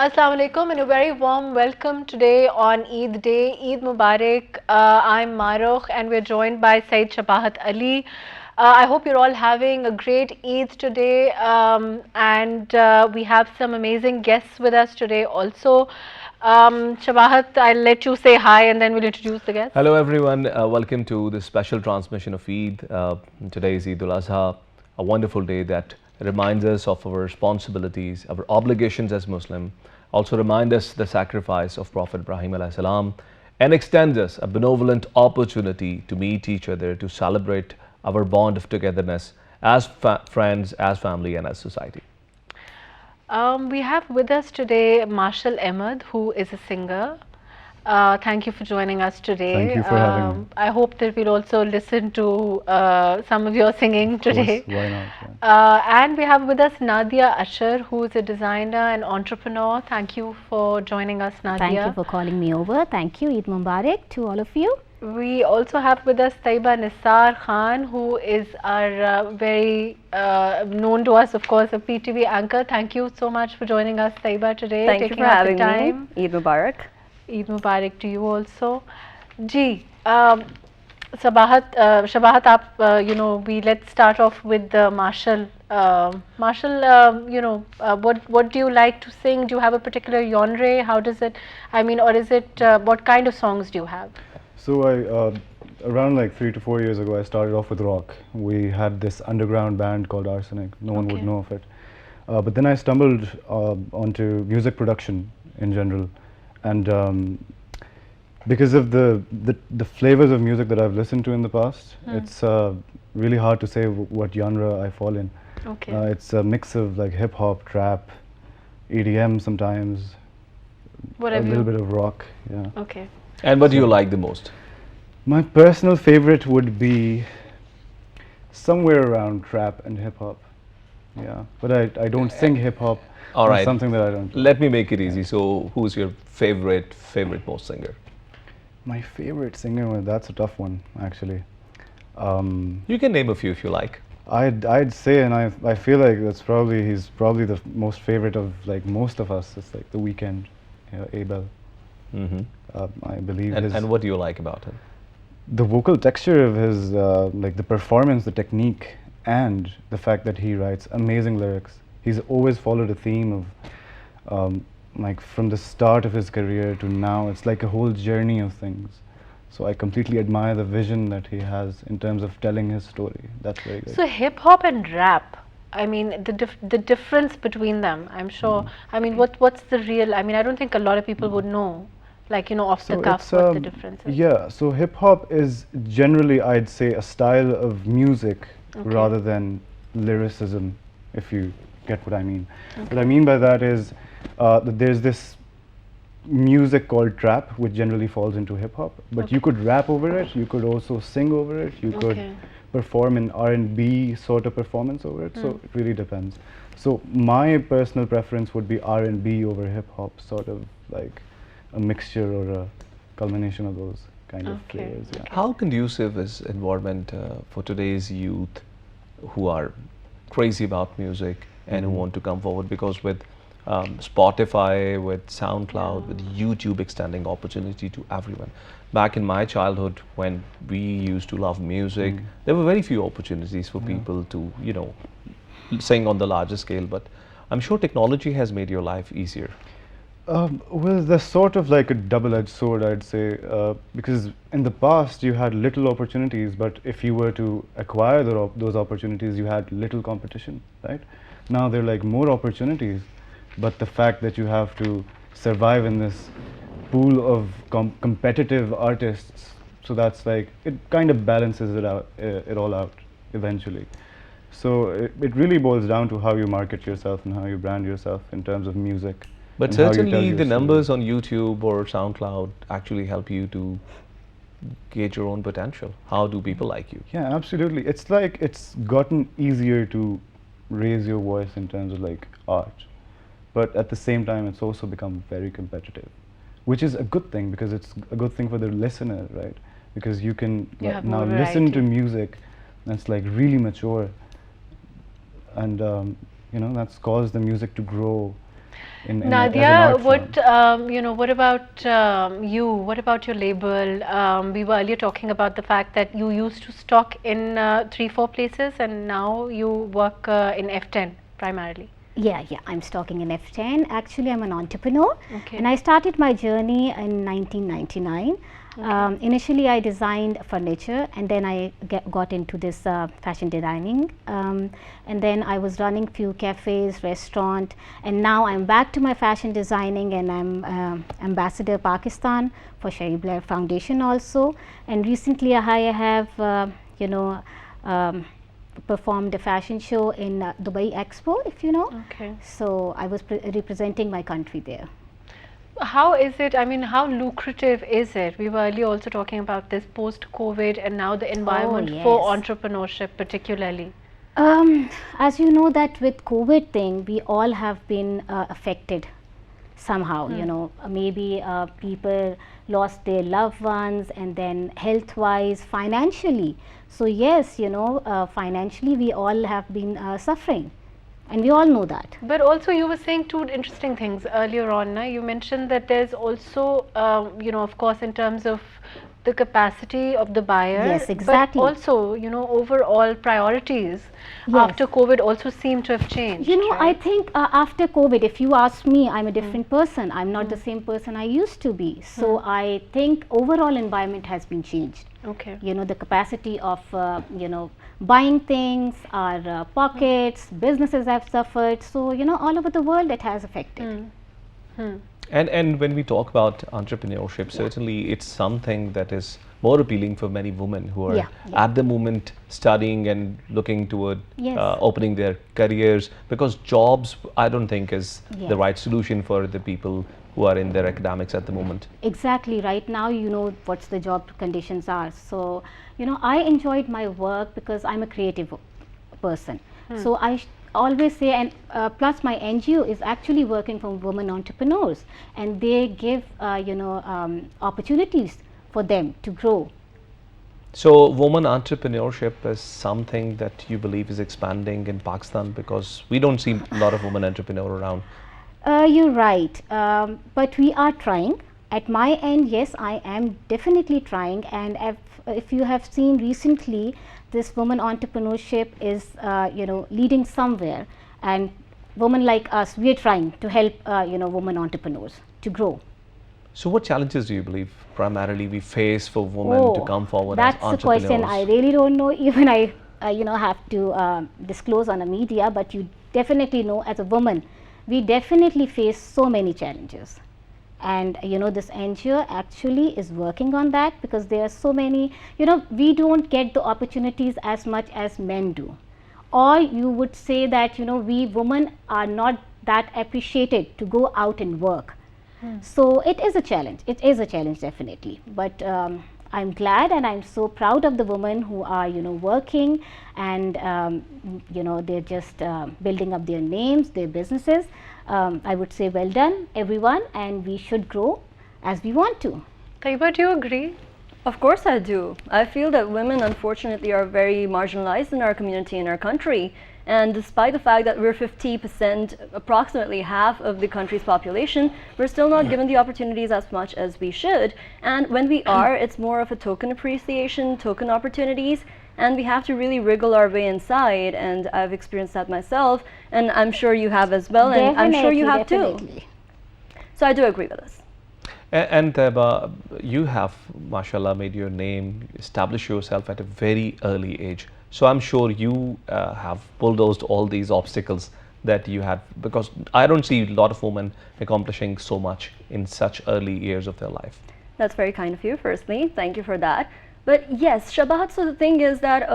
Assalamu alaikum and a very warm welcome today on Eid Day. Eid Mubarak. I'm Marukh and we're joined by Said Shabahat Ali. I hope you're all having a great Eid today, and we have some amazing guests with us today also. Shabahat, I'll let you say hi and then we'll introduce the guests. Hello everyone, welcome to this special transmission of Eid. Today is Eid al-Azha, a wonderful day that reminds us of our responsibilities, our obligations as Muslim, also remind us the sacrifice of Prophet Ibrahim alayhi salam, and extends us a benevolent opportunity to meet each other, to celebrate our bond of togetherness as friends, as family and as society. We have with us today Marshall Ahmed, who is a singer. Thank you for joining us today. Thank you for having me. I hope that we'll also listen to some of your singing today. Of course, why not? Yeah. And we have with us Nadia Asher, who is a designer and entrepreneur. Thank you for joining us, Nadia. Thank you for calling me over. Thank you. Eid Mubarak to all of you. We also have with us Taiba Nisar Khan, who is our very known to us, of course, a PTV anchor. Thank you so much for joining us, Taiba, today. Thank you for having time. me. Eid Mubarak. Eid Mubarak to you also. Ji, Shabahat, let's start off with Marshall. Marshall, what do you like to sing? Do you have a particular genre? How does it, or is it, what kind of songs do you have? So around like 3 to 4 years ago, I started off with rock. We had this underground band called Arsenic. No one would know of it. But then I stumbled onto music production in general. And because of the flavors of music that I've listened to in the past, it's really hard to say what genre I fall in. Okay. It's a mix of like hip hop, trap, EDM sometimes, a little bit of rock. Yeah. Okay. And what do you like the most? My personal favorite would be somewhere around trap and hip hop. Yeah, but I don't sing hip hop. All right. Something that I don't. Let me make it easy. So, who's your favorite most singer? My favorite singer, well, that's a tough one, actually. You can name a few if you like. I'd say, and I feel like he's probably the most favorite of like most of us. It's like The Weeknd, Abel. I believe. And what do you like about him? The vocal texture of his, like the performance, the technique, and the fact that he writes amazing lyrics. He's always followed a theme of, like from the start of his career to now, it's like a whole journey of things. So I completely admire the vision that he has in terms of telling his story. That's very good. So hip hop and rap, the difference between them, I'm sure. What's the real? I don't think a lot of people would know, like off the cuff, what the difference is. Yeah. So hip hop is generally, I'd say, a style of music rather than lyricism, if you get what I mean. What I mean by that is that there's this music called trap, which generally falls into hip hop, but you could rap over it, you could also sing over it, you could perform an R&B sort of performance over it, so it really depends. So my personal preference would be R&B over hip hop, sort of like a mixture or a culmination of those kind of flavors. Yeah. How conducive is environment for today's youth who are crazy about music and who want to come forward? Because with Spotify, with SoundCloud, with YouTube extending opportunity to everyone. Back in my childhood, when we used to love music, there were very few opportunities for people to, sing on the larger scale. But I'm sure technology has made your life easier. Well, there's sort of like a double-edged sword, I'd say, because in the past you had little opportunities, but if you were to acquire those opportunities, you had little competition, right? Now there are like more opportunities, but the fact that you have to survive in this pool of competitive artists, so that's like, it kind of balances it out, it all out eventually. So it really boils down to how you market yourself and how you brand yourself in terms of music. But certainly the numbers on YouTube or SoundCloud actually help you to gauge your own potential. How do people like you? Yeah, absolutely. It's like it's gotten easier to raise your voice in terms of like art. But at the same time, it's also become very competitive, which is a good thing because it's a good thing for the listener, right? Because you can now listen to music that's like really mature, and that's caused the music to grow as an Nadia, art form. what about you? What about your label? We were earlier talking about the fact that you used to stock in 3-4 places, and now you work in F10 primarily. Yeah, I'm stocking in F10. Actually, I'm an entrepreneur, Okay. and I started my journey in 1999. Initially, I designed furniture, and then I got into this fashion designing, and then I was running few cafes, restaurant, and now I'm back to my fashion designing, and I'm ambassador Pakistan for Sherry Blair Foundation also. And recently, I have performed a fashion show in Dubai Expo, if you know. Okay. So I was representing my country there. How is it? I mean, how lucrative is it? We were earlier also talking about this post-COVID and now the environment for yes. entrepreneurship particularly. As you know that with COVID thing, we all have been affected somehow, maybe people lost their loved ones, and then health-wise, financially. So yes, financially we all have been suffering, and we all know that. But also you were saying two interesting things earlier on. You mentioned that there's also, of course, in terms of the capacity of the buyer. Yes, exactly. But also, overall priorities after COVID also seem to have changed. I think after COVID, if you ask me, I'm a different person. I'm not the same person I used to be. So I think overall environment has been changed. Okay. The capacity of, buying things, our pockets, businesses have suffered. So, all over the world it has affected. And when we talk about entrepreneurship, certainly it's something that is more appealing for many women who are at the moment studying and looking toward opening their careers, because jobs, I don't think, is the right solution for the people who are in their academics at the moment. Exactly. Right now, what's the job conditions are. So, I enjoyed my work because I'm a creative person. So I always say, and plus my NGO is actually working for women entrepreneurs, and they give opportunities for them to grow. So women entrepreneurship is something that you believe is expanding in Pakistan, because we don't see a lot of women entrepreneurs around. You're right, but we are trying. At my end, yes, I am definitely trying, and if you have seen recently, this women entrepreneurship is leading somewhere, and women like us, we are trying to help women entrepreneurs to grow. So what challenges do you believe primarily we face for women to come forward as entrepreneurs? That's the question I really don't know. Even I have to disclose on a media, but you definitely know, as a woman, we definitely face so many challenges. And this NGO actually is working on that, because there are so many, we don't get the opportunities as much as men do. Or you would say that, we women are not that appreciated to go out and work. So it is a challenge. It is a challenge, definitely. But I'm glad and I'm so proud of the women who are, working, and, they're just building up their names, their businesses. I would say well done, everyone, and we should grow as we want to. Taiba, do you agree? Of course I do. I feel that women, unfortunately, are very marginalized in our community, in our country. And despite the fact that we're 50%, approximately half of the country's population, we're still not given the opportunities as much as we should. And when we are, it's more of a token appreciation, token opportunities, and we have to really wriggle our way inside. And I've experienced that myself, and I'm sure you have as well, and I'm sure you have too. So I do agree with this. And you have, mashallah, made your name, established yourself at a very early age. So I'm sure you have bulldozed all these obstacles that you had, because I don't see a lot of women accomplishing so much in such early years of their life. That's very kind of you, firstly. Thank you for that. But yes, Shabahat, so the thing is that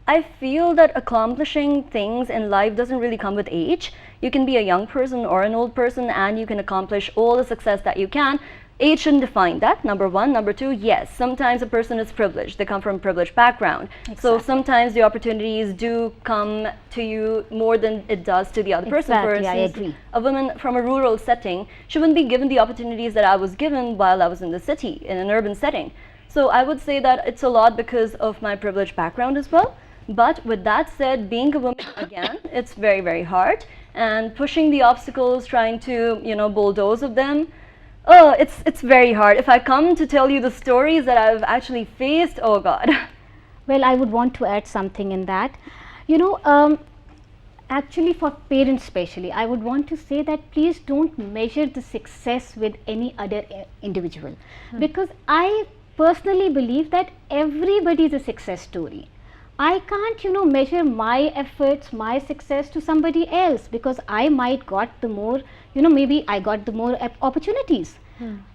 I feel that accomplishing things in life doesn't really come with age. You can be a young person or an old person, and you can accomplish all the success that you can. Age shouldn't define that, number one. Number two, yes, sometimes a person is privileged. They come from a privileged background. Exactly. So sometimes the opportunities do come to you more than it does to the other person. For instance, I agree. A woman from a rural setting, she wouldn't be given the opportunities that I was given while I was in the city, in an urban setting. So I would say that it's a lot because of my privileged background as well. But with that said, being a woman, again, it's very, very hard. and pushing the obstacles, trying to, you know, bulldoze of them. Oh, it's very hard. If I come to tell you the stories that I've actually faced, oh God. Well, I would want to add something in that. You know, actually for parents especially, I would want to say that please don't measure the success with any other individual. Because I personally believe that everybody is a success story. I can't, you know, measure my efforts, my success to somebody else, because I might got the more, you know, maybe I got the more opportunities.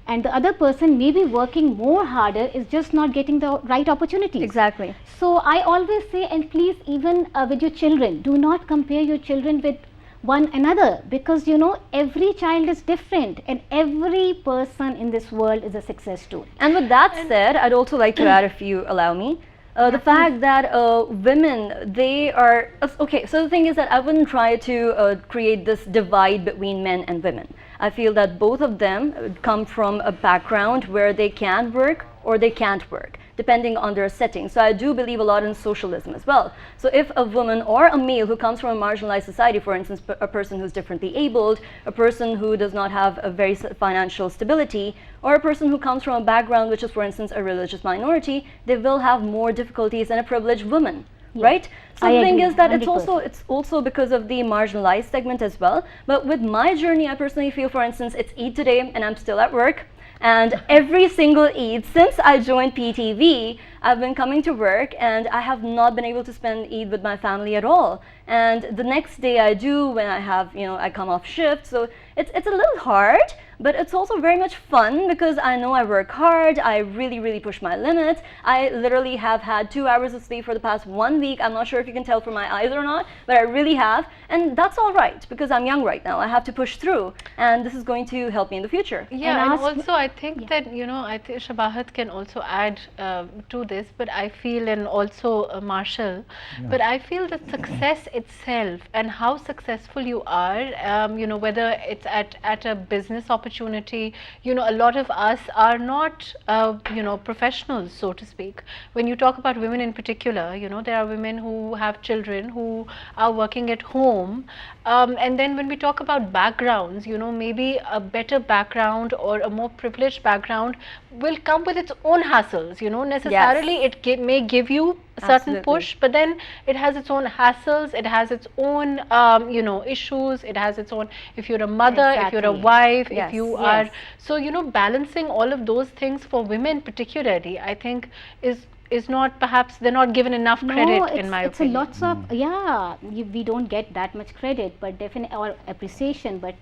And the other person may be working more harder, is just not getting the right opportunities. Exactly. So I always say, and please, even with your children, do not compare your children with one another, because you know every child is different and every person in this world is a success story. And with that said, I'd also like to add, if you allow me, the fact that women, they are, okay, so the thing is that I wouldn't try to create this divide between men and women. I feel that both of them come from a background where they can work or they can't work, depending on their setting. So I do believe a lot in socialism as well. So if a woman or a male who comes from a marginalized society, for instance, a person who's differently abled, a person who does not have a very financial stability, or a person who comes from a background which is, for instance, a religious minority, they will have more difficulties than a privileged woman. Right? So the thing is that it's also because of the marginalized segment as well. But with my journey, I personally feel, for instance, it's Eid today and I'm still at work. And every single Eid since I joined PTV, I've been coming to work and I have not been able to spend Eid with my family at all. And the next day I do when I have, you know, I come off shift. So it's a little hard, but it's also very much fun because I know I work hard. I really push my limits. I literally have had 2 hours of sleep for the past 1 week. I'm not sure if you can tell from my eyes or not, but I really have. And that's all right because I'm young right now. I have to push through and this is going to help me in the future. Yeah, and also I think that, you know, I think Shabahat can also add to this, but I feel, and also Marshall, but I feel that success itself and how successful you are, you know, whether it's at a business opportunity, you know, a lot of us are not, you know, professionals, so to speak. When you talk about women in particular, you know, there are women who have children who are working at home, and then when we talk about backgrounds, you know, maybe a better background or a more privileged background will come with its own hassles, you know, necessarily it may give you a certain push, but then it has its own hassles, it has its own, you know, issues, it has its own, if you're a mother, if you're a wife, if you are, so, you know, balancing all of those things for women particularly, I think is not, perhaps they're not given enough credit, in my opinion. It's a lots of, we don't get that much credit, but definitely, or appreciation, but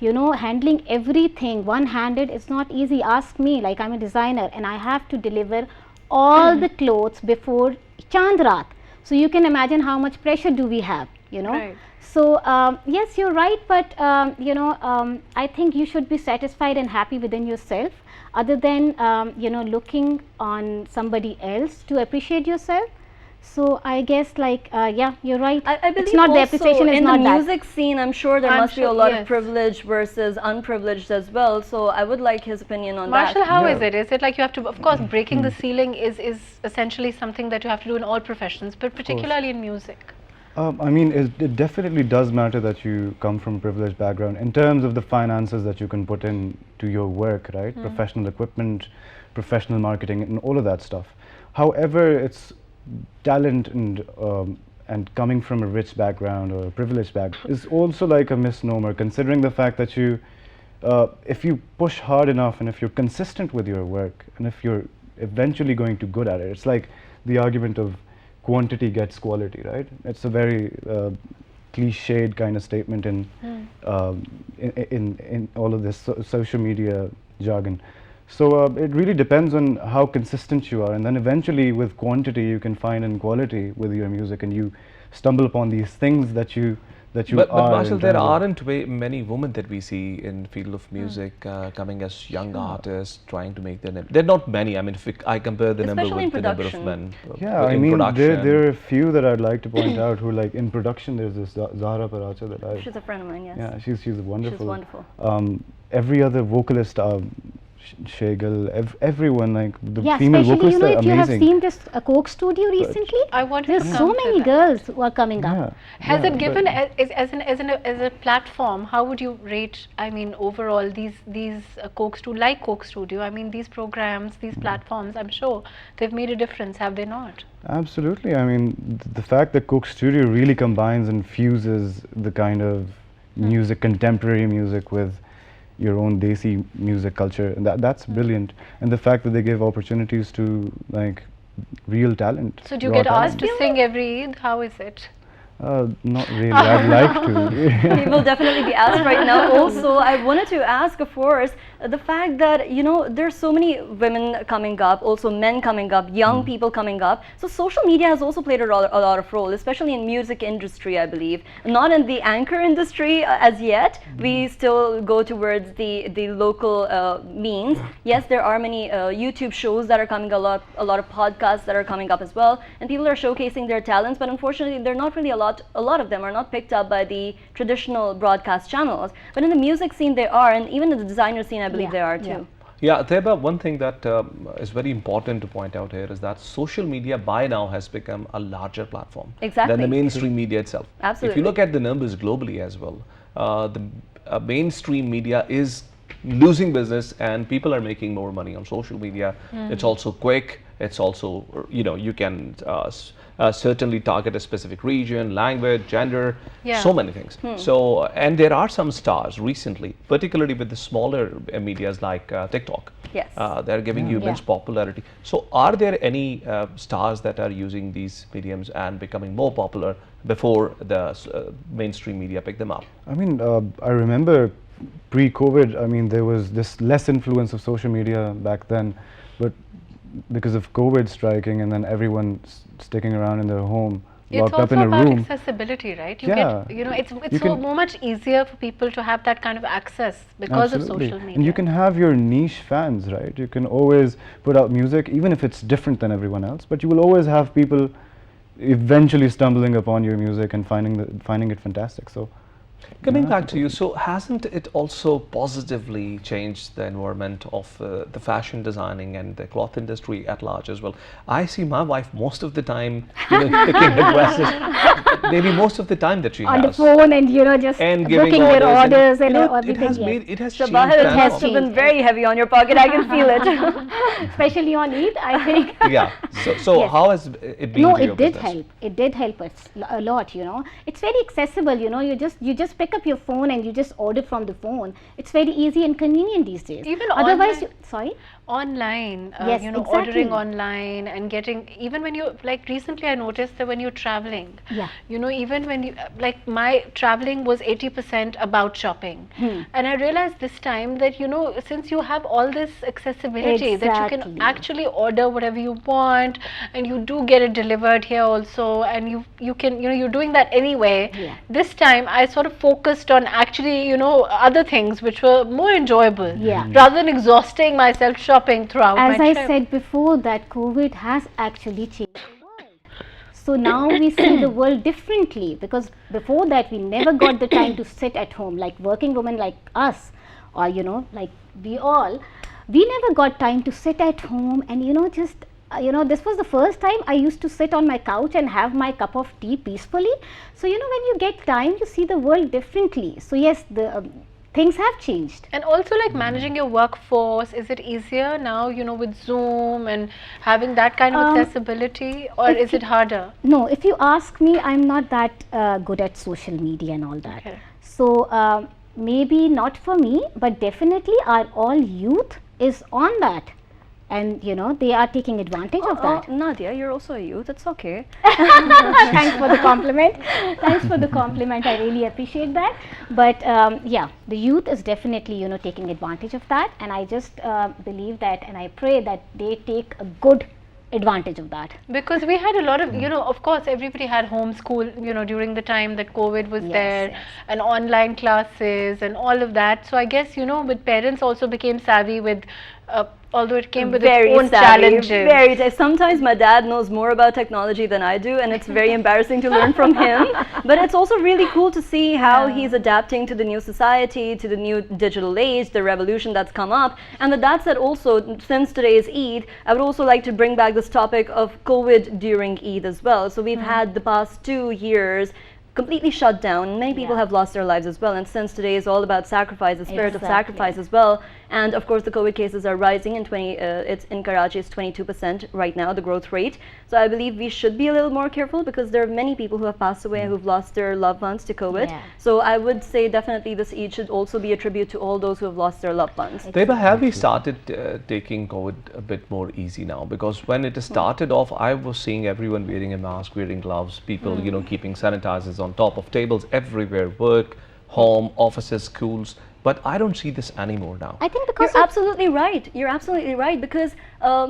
you know, handling everything one-handed is not easy. Ask me, like I'm a designer and I have to deliver all the clothes before Chand Raat. So you can imagine how much pressure do we have, you know. Right. So yes, you're right, but you know, I think you should be satisfied and happy within yourself, other than you know, looking on somebody else to appreciate yourself. So I guess, like, yeah, you're right. I believe it's not the appreciation is in not the that. music scene, I'm sure there must be a lot of privileged versus unprivileged as well. So I would like his opinion on Marshall, that. how is it? Is it like you have to, of course, breaking the ceiling is essentially something that you have to do in all professions, but particularly in music? I mean, it definitely does matter that you come from a privileged background in terms of the finances that you can put in to your work, right? Professional equipment, professional marketing, and all of that stuff. However, it's talent and coming from a rich background or a privileged background is also like a misnomer, considering the fact that you, if you push hard enough and if you're consistent with your work and if you're eventually going to good at it, it's like the argument of quantity gets quality, right? It's a very cliched kind of statement in all of this social media jargon. So it really depends on how consistent you are, and then eventually with quantity you can find in quality with your music, and you stumble upon these things that you but are. Marshall, there aren't many women that we see in the field of music coming as young artists, trying to make their name. There are not many. I mean, if I compare the number with the number of men. Yeah, I mean, there are a few that I'd like to point out who, like, in production, there's this Zahra Paracha that She's a friend of mine, yes. Yeah, she's wonderful. She's wonderful. Every other vocalist, Shagel, everyone, like the Yeah, female especially vocalists are if you have amazing. seen this Coke Studio recently, I wanted there's to so come to many that. girls who are coming Yeah, up. Has yeah, it given but- as a platform? How would you rate? I mean, overall, these Coke Studio. I mean, these programs, these platforms. I'm sure they've made a difference. Have they not? Absolutely. I mean, the fact that Coke Studio really combines and fuses the kind of music, contemporary music, with your own desi music culture, and that's brilliant. And the fact that they give opportunities to like real talent. So do you raw get asked talent. to sing every Eid? How is it? Not really. I'd like to. We will definitely be asked right now. Also, I wanted to ask, of course, the fact that, you know, there's so many women coming up, also men coming up, young people coming up. So social media has also played a lot of role, especially in music industry, I believe. Not in the anchor industry as yet. We still go towards the local means. Yes, there are many YouTube shows that are coming, a lot of podcasts that are coming up as well, and people are showcasing their talents. But unfortunately, they're not really a lot of them are not picked up by the traditional broadcast channels. But in the music scene, they are, and even in the designer scene, I believe Yeah, they are yeah. too. Yeah, Teba, one thing that is very important to point out here is that social media by now has become a larger platform Exactly. than the mainstream media itself. If Absolutely. you look at the numbers globally as well, the mainstream media is losing business and people are making more money on social media. It's also quick. It's also, you know, you can certainly target a specific region, language, gender, Yeah. so many things. So, and there are some stars recently, particularly with the smaller medias like TikTok. Yes. They're giving you immense Yeah. popularity. So, are there any stars that are using these mediums and becoming more popular before the mainstream media pick them up? I mean, I remember pre-COVID, I mean, there was this less influence of social media back then, but because of COVID striking and then everyone sticking around in their home, It's locked also up in a about room. accessibility, right? You Yeah. get, you know, it's You so can- much easier for people to have that kind of access because Absolutely. of social media. And you can have your niche fans, right? You can always put out music, even if it's different than everyone else, but you will always have people eventually stumbling upon your music and finding it fantastic. So, Coming back to you, so hasn't it also positively changed the environment of the fashion designing and the cloth industry at large as well? I see my wife most of the time, you know, picking her dresses, maybe most of the time that she On the has. phone and just And giving booking their orders and you know, everything. it has yes. made, it has changed. Shabahat, it that has now. to been very heavy on your pocket. I can feel it. Especially on Eid, I think. Yeah. So Yes. how has it been No, to your it did business? help. It did help us a lot, you know. It's very accessible, you know. You just pick up your phone and you just order from the phone. It's very easy and convenient these days. Even Otherwise, online- sorry? Online, Yes, you know, exactly. ordering online and getting, even when you, like recently I noticed that when you're traveling, Yeah. you know, even when you, like my traveling was 80% about shopping. And I realized this time that, you know, since you have all this accessibility that you Exactly. can actually order whatever you want and you do get it delivered here also, and you can, you know, you're doing that anyway. Yeah. This time I sort of focused on actually, you know, other things which were more enjoyable. Yeah. Rather than exhausting myself shopping throughout As my I trip. said before, that COVID has actually changed the world. So now we see the world differently, because before that we never got the time to sit at home, like working women like us, or you know, like we all, we never got time to sit at home and you know, just you know, this was the first time I used to sit on my couch and have my cup of tea peacefully. So you know, when you get time, you see the world differently. So yes, the things have changed. And also, like managing your workforce, is it easier now, you know, with Zoom and having that kind of accessibility, or if is it harder? No, if you ask me, I'm not that good at social media and all that. Okay. So maybe not for me, but definitely our all youth is on that, and you know, they are taking advantage of that. Nadia, you're also a youth. It's okay. Thanks for the compliment. Thanks for the compliment. I really appreciate that. But yeah, the youth is definitely, you know, taking advantage of that, and I just believe that, and I pray that they take a good advantage of that. Because we had a lot of, you know, of course, everybody had homeschool, you know, during the time that COVID was Yes, there, yes. and online classes and all of that. So I guess, you know, with parents also became savvy with although it came with Very its own savvy, challenges. sometimes my dad knows more about technology than I do, and it's very embarrassing to learn from him. But it's also really cool to see how he's adapting to the new society, to the new digital age, the revolution that's come up. And with that said, also, since today is Eid, I would also like to bring back this topic of COVID during Eid as well. So we've had the past 2 years completely shut down. Many people have lost their lives as well, and since today is all about sacrifice, the spirit of sacrifice as well. And of course the COVID cases are rising. It's in Karachi, it's 22% right now, the growth rate. So I believe we should be a little more careful, because there are many people who have passed away who've lost their loved ones to COVID. So I would say definitely this Eid should also be a tribute to all those who have lost their loved ones. Taiba, have we started taking COVID a bit more easy now? Because when it started off, I was seeing everyone wearing a mask, wearing gloves, people, you know, keeping sanitizers on top of tables everywhere, work, home, offices, schools. But I don't see this anymore now. I think because You're absolutely right. You're absolutely right, because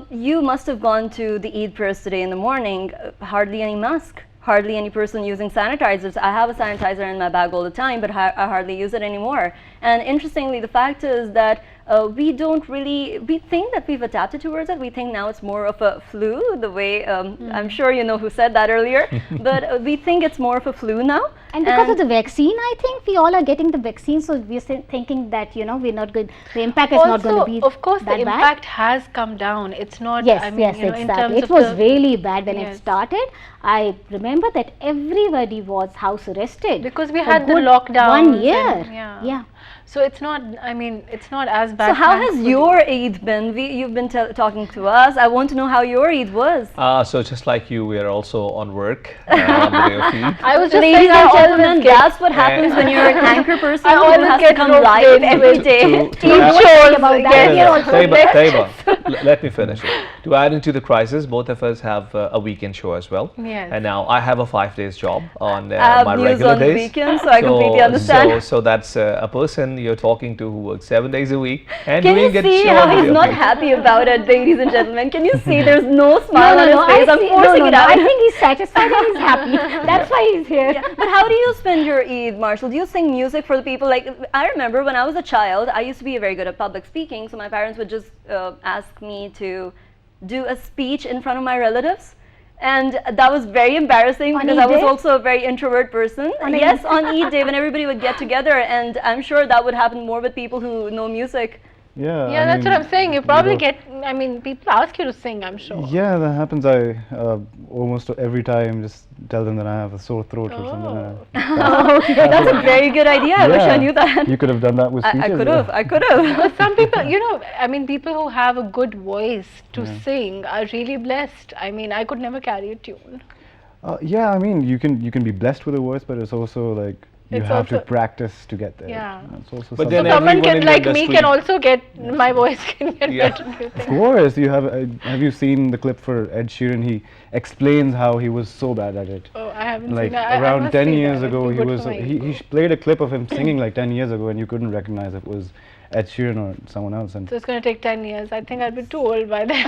you must have gone to the Eid prayers today in the morning, hardly any mask, hardly any person using sanitizers. I have a sanitizer in my bag all the time, but I hardly use it anymore. And interestingly, the fact is that we think that we've adapted towards it. We think now it's more of a flu, the way, I'm sure you know who said that earlier, but we think it's more of a flu now. And because of the vaccine, I think we all are getting the vaccine, so we're thinking that, you know, we're not good, the impact is not going to be of course, the that impact has come down. It's not, Yes, I mean, yes, you know, in exactly. terms It of was the, really bad when it Yes. started. I remember that everybody was house arrested. because we for had the good lockdown. 1 year. Yeah. So it's not, I mean, it's not as bad. So how has thankfully. your Eid been? You've been talking to us. I want to know how your Eid was. So just like you, we are also on work on the day of Eid. I was just Ladies saying, I and always gentlemen, get- that's what happens when you're an anchor person I who always has to get come roped live into every it. day. shows about that. get- We are also Taiba, let me finish it. To add into the crisis, both of us have a weekend show as well. Yes. And now I have a 5 days job on I have my news regular on days. weekends, so I completely understand. So that's a person you're talking to who works 7 days a week and Can you doing a see show how on the he's day of not Eid. happy about it, ladies and gentlemen? Can you see there's no smile on his face? I'm forcing it out. I think he's satisfied and he's happy. That's why he's here. Yeah, but how do you spend your Eid, Marshall? Do you sing music for the people? Like, I remember when I was a child, I used to be very good at public speaking, so my parents would just ask me to do a speech in front of my relatives. And that was very embarrassing On because Eid I was day? also a very introvert person. Yes, on Eid day when everybody would get together, and I'm sure that would happen more with people who know music. Yeah, Yeah, I that's mean, what I'm saying. You probably know, get, I mean, people ask you to sing, I'm sure. Yeah, that happens. I almost every time just tell them that I have a sore throat or something. That's a very good idea. I wish I Yeah. knew that. You could have done that with speeches. I could have. But some people, you know, I mean, people who have a good voice to sing are really blessed. I mean, I could never carry a tune. Yeah, I mean, you can be blessed with a voice, but it's also like you It's have to also- practice to get there. Yeah. It's also But something. then So someone everyone can, in the like me, industry- can also get, my voice can get Yeah. better. do you Of think? course, you have you seen the clip for Ed Sheeran? He explains how he was so bad at it. Oh, I haven't Like seen that. I around must 10 see years that. ago, It'd be he good was for my he ego. played a clip of him singing like 10 years ago, and you couldn't recognize it was Ed Sheeran or someone else. And So it's going to take 10 years. I think I'll be too old by then.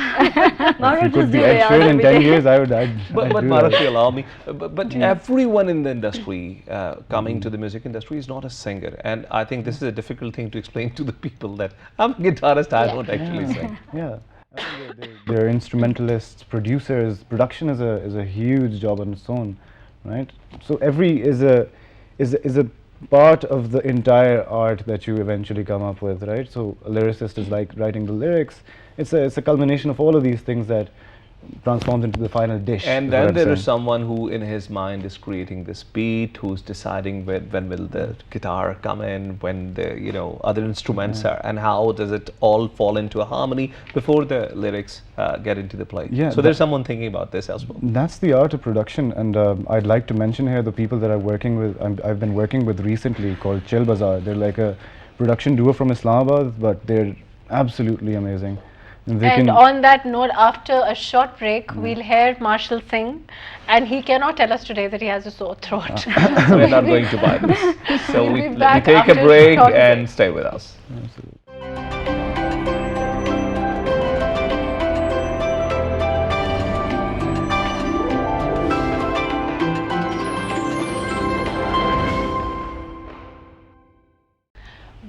Maru if you just could be do Ed Riyaz Sheeran in every 10 day. years, I'd But do Marat, that. you allow me. But everyone in the industry, coming to the music industry, is not a singer, and I think this is a difficult thing to explain to the people that I'm a guitarist. I don't actually sing. Yeah. I mean, they're instrumentalists, producers. Production is a huge job on its own, right? So every is a part of the entire art that you eventually come up with, right? So a lyricist is like writing the lyrics. It's a culmination of all of these things that transforms into the final dish. And is what then I'm there is saying. someone who in his mind is creating this beat, who's deciding when will the guitar come in, when the other instruments are, and how does it all fall into a harmony before the lyrics get into the play. Yeah, So there's someone thinking about this as well. That's the art of production, and I'd like to mention here the people that I'm working with. I've been working with recently, called Chill Bazaar. They're like a production duo from Islamabad, but they're absolutely amazing. And they And can, on that note, after a short break, we'll hear Marshall sing, and he cannot tell us today that he has a sore throat. We're not going to buy this. So We'll we be back take a after break short and break. stay with us.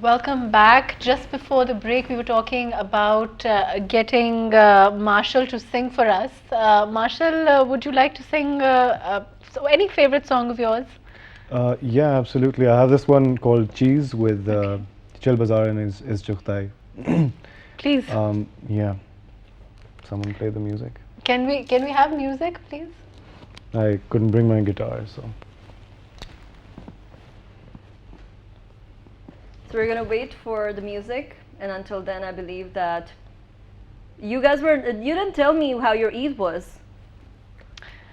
Welcome back. Just before the break, we were talking about getting Marshall to sing for us. Marshall, would you like to sing so any favorite song of yours? Yeah, absolutely. I have this one called Cheese with Chil Bazaar and is Chughtai. Please. Yeah. Someone play the music. Can we have music, please? I couldn't bring my guitar, so. So we're gonna wait for the music, and until then, I believe that you guys were. You didn't tell me how your Eid was.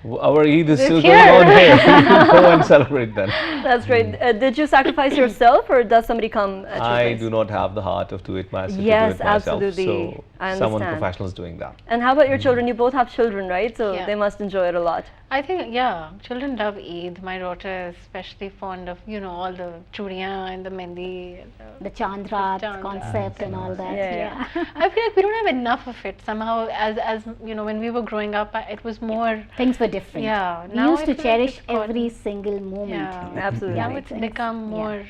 Our Eid is It's still here. going on here. Go and celebrate then. That's right. Did you sacrifice yourself, or does somebody come at your I place? do not have the heart to do it myself. Yes, to do it myself, absolutely. So I someone understand. professional is doing that. And how about your children? You both have children, right? So Yeah. they must enjoy it a lot. I think, yeah, children love Eid. My daughter is especially fond of, all the churiyan and the mehendi. The Chandrat Chandrat. concept and all that. Yeah, I feel like we don't have enough of it somehow. As when we were growing up, it was more. Things were different. Yeah, We now used I to feel like cherish it's gone. every single moment. Yeah. Absolutely. Now it's become more,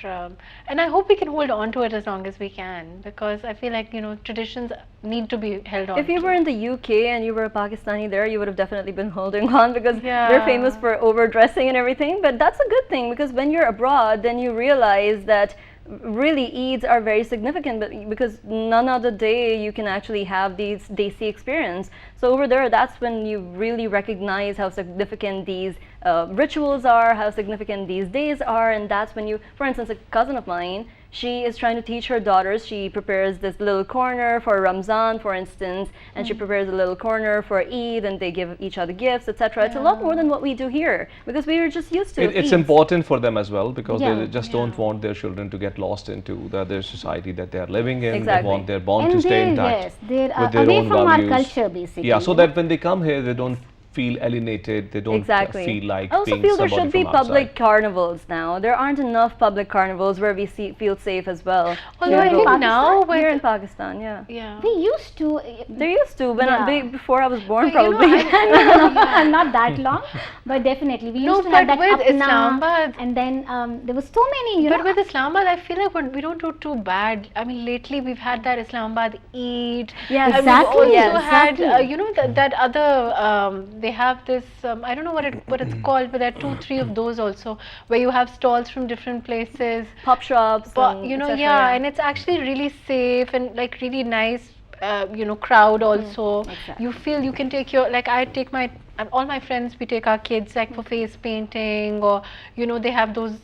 and I hope we can hold on to it as long as we can, because I feel like traditions need to be held on. If you to. were in the UK and you were a Pakistani there, you would have definitely been holding on because Yeah. they're famous for overdressing and everything. But that's a good thing because when you're abroad, then you realize that really Eids are very significant, but because none other day you can actually have these desi experience. So over there, that's when you really recognize how significant these rituals are, how significant these days are, and that's when you, for instance, a cousin of mine, she is trying to teach her daughters. She prepares this little corner for Ramzan, for instance, and she prepares a little corner for Eid, and they give each other gifts, etc. It's a lot more than what we do here because we were just used to It's Eids. important for them as well because Yeah. they just don't want their children to get lost into the other society that they are living in. Exactly. They want their bond And to stay they're, intact. yes, they're with their away own from values. our culture, basically. Yeah, so you know. that when they come here, they don't feel alienated. They don't Exactly. feel like I also being feel there somebody should be from public outside. carnivals now. There aren't enough public carnivals where we feel safe as well. Although I Here think in now Pakistan? Here in with Pakistan, yeah. yeah. We used to. They used to when Yeah. before I was born, But, you know, probably. Not that long, but definitely we No, used to have but that with apna, Islamabad- and then there was so many. But with Islamabad, I feel like we don't do too bad. I mean, lately we've had that Islamabad Eid. Yes. And Exactly, We've also yes. had, Exactly. that other. They have this. I don't know what it's called, but there are 2-3 of those also, where you have stalls from different places. Pop shops. But and yeah, et cetera, and it's actually really safe and like really nice. Crowd also. exactly. You feel you can take I take my all my friends, we take our kids like for face painting, or they have those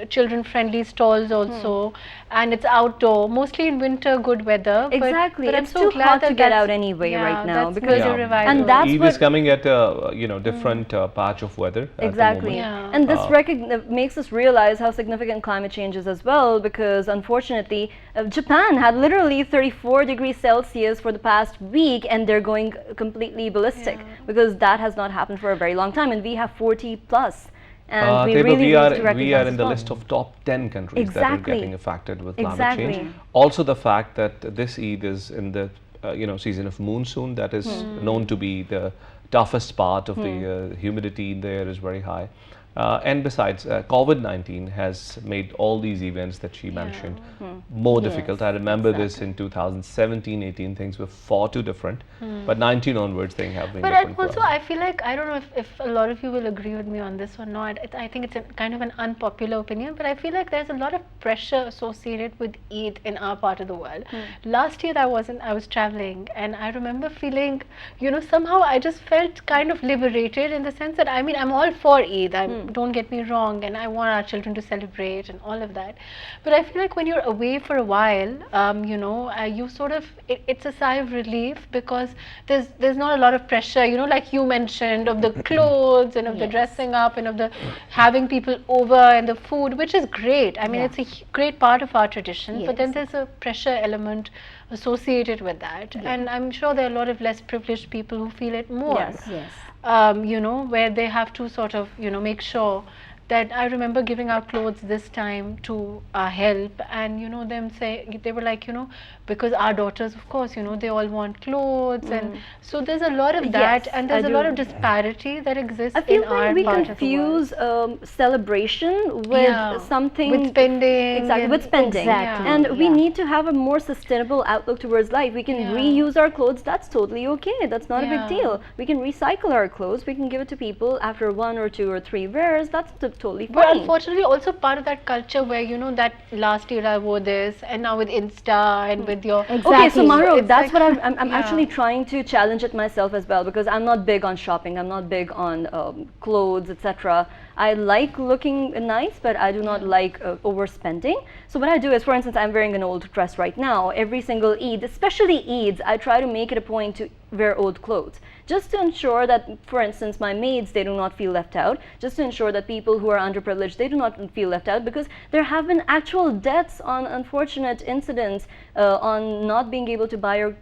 children friendly stalls also, and it's outdoor, mostly in winter, good weather. Exactly. But I'm It's so too glad hot that to get that's- out anyway right now that's because- major Yeah. revival. And that's Eid what is coming at a different patch of weather. at the Exactly. moment. Yeah. And this makes us realize how significant climate change is as well because unfortunately Japan had literally 34 degrees Celsius for the past week and they're going completely ballistic because that has not happened for a very long time and we have 40 plus. And we Teba, really need to we are recognize in as the well. list of top 10 countries that are Exactly. getting affected with climate Exactly. change. Also, the fact that this Eid is in the season of monsoon, that is known to be the toughest part of the humidity in there is very high. And besides, COVID-19 has made all these events that she mentioned more difficult. I remember this in 2017-18, things were far too different, but 19 onwards things have been But different. for also, us. I feel like, I don't know if a lot of you will agree with me on this or not. I think it's kind of an unpopular opinion, but I feel like there's a lot of pressure associated with Eid in our part of the world. Last year I was traveling and I remember feeling, somehow I just felt kind of liberated in the sense that, I mean, I'm all for Eid, don't get me wrong, and I want our children to celebrate and all of that. But I feel like when you're away for a while, you sort of, it's a sigh of relief because there's not a lot of pressure, like you mentioned, of the clothes and of the dressing up and of the having people over and the food, which is great. I mean, it's a great part of our tradition, but then there's a pressure element associated with that. And I'm sure there are a lot of less privileged people who feel it more. Yes. Yes. Where they have to sort of, make sure that I remember giving out clothes this time to help, and them say, they were like, because our daughters, of course, they all want clothes, and so there's a lot of that, Yes, and there's I a lot do. of disparity that exists I feel in like our we part of the world. confuse celebration with Yeah. something With spending exactly and- with spending, Exactly, and we yeah. need to have a more sustainable outlook towards life. We can Yeah. reuse our clothes. That's totally okay. That's not a big Yeah. deal. We can recycle our clothes. We can give it to people after 1 or 2 or 3 wears. That's totally But fine. unfortunately, also part of that culture where that last year I wore this, and now with Insta and with your Exactly. Okay, so Maro, it's that's like- what I'm Yeah. actually trying to challenge it myself as well, because I'm not big on shopping. I'm not big on clothes, etc. I like looking nice, but I do not like overspending. So what I do is, for instance, I'm wearing an old dress right now. Every single Eid, especially Eids, I try to make it a point to wear old clothes, just to ensure that, for instance, my maids, they do not feel left out, just to ensure that people who are underprivileged, they do not feel left out, because there have been actual deaths on unfortunate incidents on not being able to buy your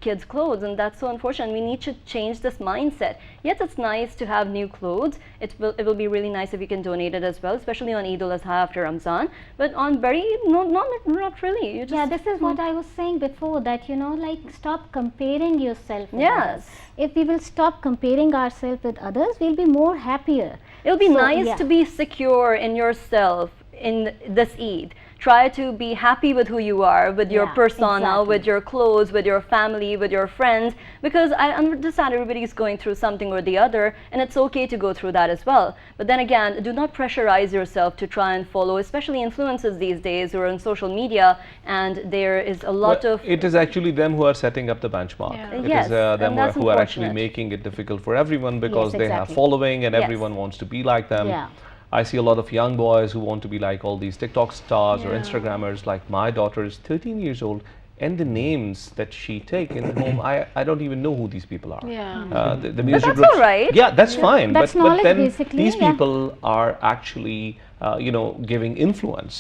kids clothes, and that's so unfortunate. We need to change this mindset. Yes, it's nice to have new clothes. It will be really nice if you can donate it as well, especially on Eid al-Adha after Ramzan, but on very not really. You just Yeah, this is what I was saying before, that like stop comparing yourself with Yes. others. If we will stop comparing ourselves with others, we'll be more happier. It'll be So, nice yeah. to be secure in yourself in this Eid. Try to be happy with who you are, with your Yeah, persona, exactly. with your clothes, with your family, with your friends, because I understand everybody is going through something or the other, and it's okay to go through that as well. But then again, do not pressurize yourself to try and follow, especially influencers these days who are on social media, and there is a lot Well, of it is actually them who are setting up the benchmark. Yeah. It Yes, is them and that's who are actually unfortunate. making it difficult for everyone, because they have exactly. following and Yes. everyone wants to be like them. Yeah. I see a lot of young boys who want to be like all these TikTok stars or Yeah. Instagrammers. Like my daughter is 13 years old, and the names that she take in home, I don't even know who these people are. Yeah. The music that's groups- all right. Yeah, that's fine. That's but knowledge then basically, these yeah. people are actually, giving influence,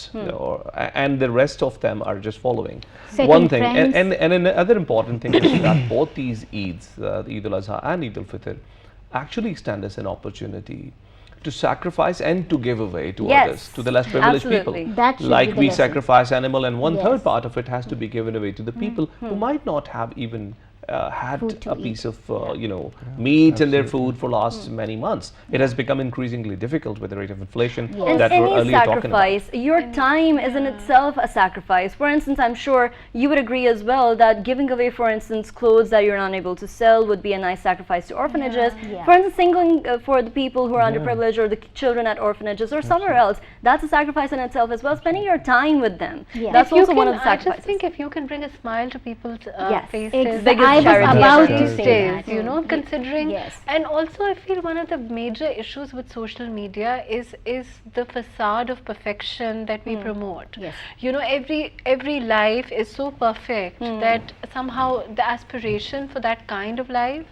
and the rest of them are just following. Setting One thing, trends. and another important thing is that both these Eids, the Eid al-Adha and Eid al-Fitr, actually stand as an opportunity to sacrifice and to give away to Yes, others, to the less privileged absolutely. people. That should Like be the we lesson. sacrifice animal, and one third Yes. part of it has to be given away to the people who might not have even had Food to a eat. piece of meat in their food for last many months. It has become increasingly difficult with the rate of inflation And that we're any earlier talking about. sacrifice, your time is in itself a sacrifice. For instance, I'm sure you would agree as well that giving away, for instance, clothes that you're unable to sell would be a nice sacrifice to orphanages. Yeah. For instance, singling for the people who are underprivileged, or the children at orphanages or somewhere else, that's a sacrifice in itself as well. Spending your time with them, Yeah. that's If you also one of can- the I sacrifices. just think if you can bring a smile to people's Yes, faces, Biggest I was charity about ever. to these say days, that. considering, Yes. and also I feel one of the major issues with social media is the facade of perfection that we promote. Yes. Every life is so perfect that somehow the aspiration for that kind of life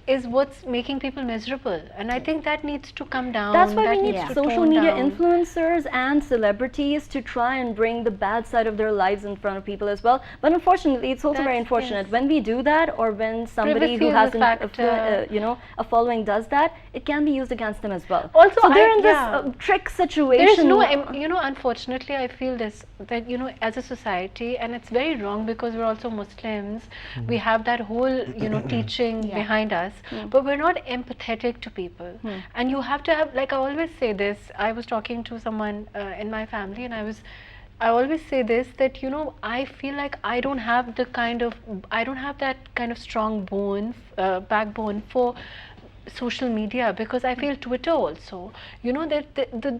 is what's making people miserable, and I think that needs to come down. That's why that we need needs to social tone media down. influencers and celebrities to try and bring the bad side of their lives in front of people as well. But unfortunately, it's also very That's- unfortunate yes. when we do that, or when somebody Privacy who is a has factor. a following does that, it can be used against them as well. Also, so they're I- in this yeah. trick situation. There is no, unfortunately, I feel this, that, as a society, and it's very wrong because we're also Muslims, we have that whole, teaching Yeah. behind us, but we're not empathetic to people. And you have to have, like I always say this, I was talking to someone in my family, and I always say this, that I feel like I don't have that kind of strong backbone for social media, because I feel Twitter also, that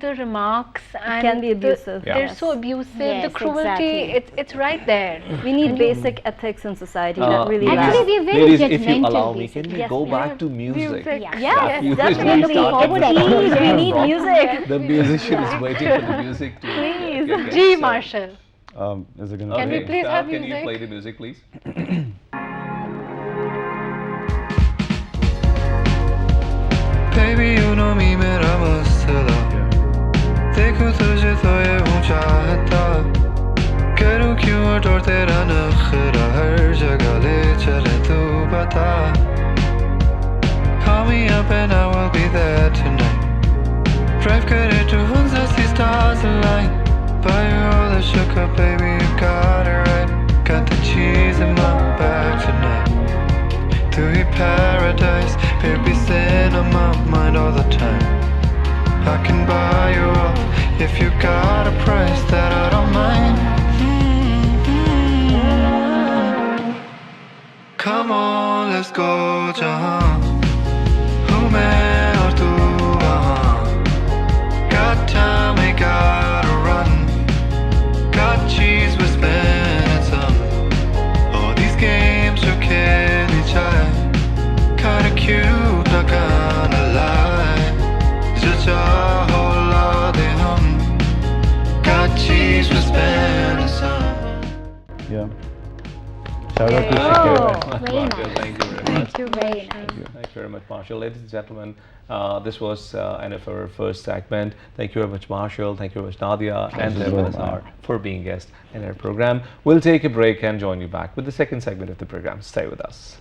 the remarks and can be abusive. Yeah. they're Yes. so abusive. Yes, The cruelty, exactly. it's right there. We need basic ethics in society that really Actually, lasts. we're very ladies, if you judgmental, allow me, basically. can we Yes, go we back to music? Music. Yeah. Yes, That you definitely. started Forward, the please. We conversation need from. music. The musician is waiting for the music to Please. get G, set. Marshall. Is it gonna Can we Okay, please Shah, have can you music? play the music, please? Baby, you know me, मेरा मसला देखूं तुझे तो ये हूँ चाहता करूँ क्यों और तेरा नखरा हर जगह ले चले तू बता Call me up and I will be there tonight Drive करे to stars align. Buy you all the sugar, baby, you got it right. Got the cheese in my bag tonight. To eat paradise, baby, sin on my mind all the time. I can buy you off if you got a price that I don't mind. Come on, let's go, jahan. Who मैं और तू वहाँ. Got time, we gotta run. Got cheese, we're spending some. All these games you kill each eye. Kinda cute, not gonna lie. Just a whole lot of hum. Got cheese, we're spending some. Yeah. Shout out to Oh, Shakira. very Marshall, nice. thank you very much. Very nice. Thank you very much, Marshall. Ladies and gentlemen, this was end of our first segment. Thank you very much, Marshall. Thank you very much, Nadia and you so Levin Azhar for being guests in our program. We'll take a break and join you back with the second segment of the program. Stay with us.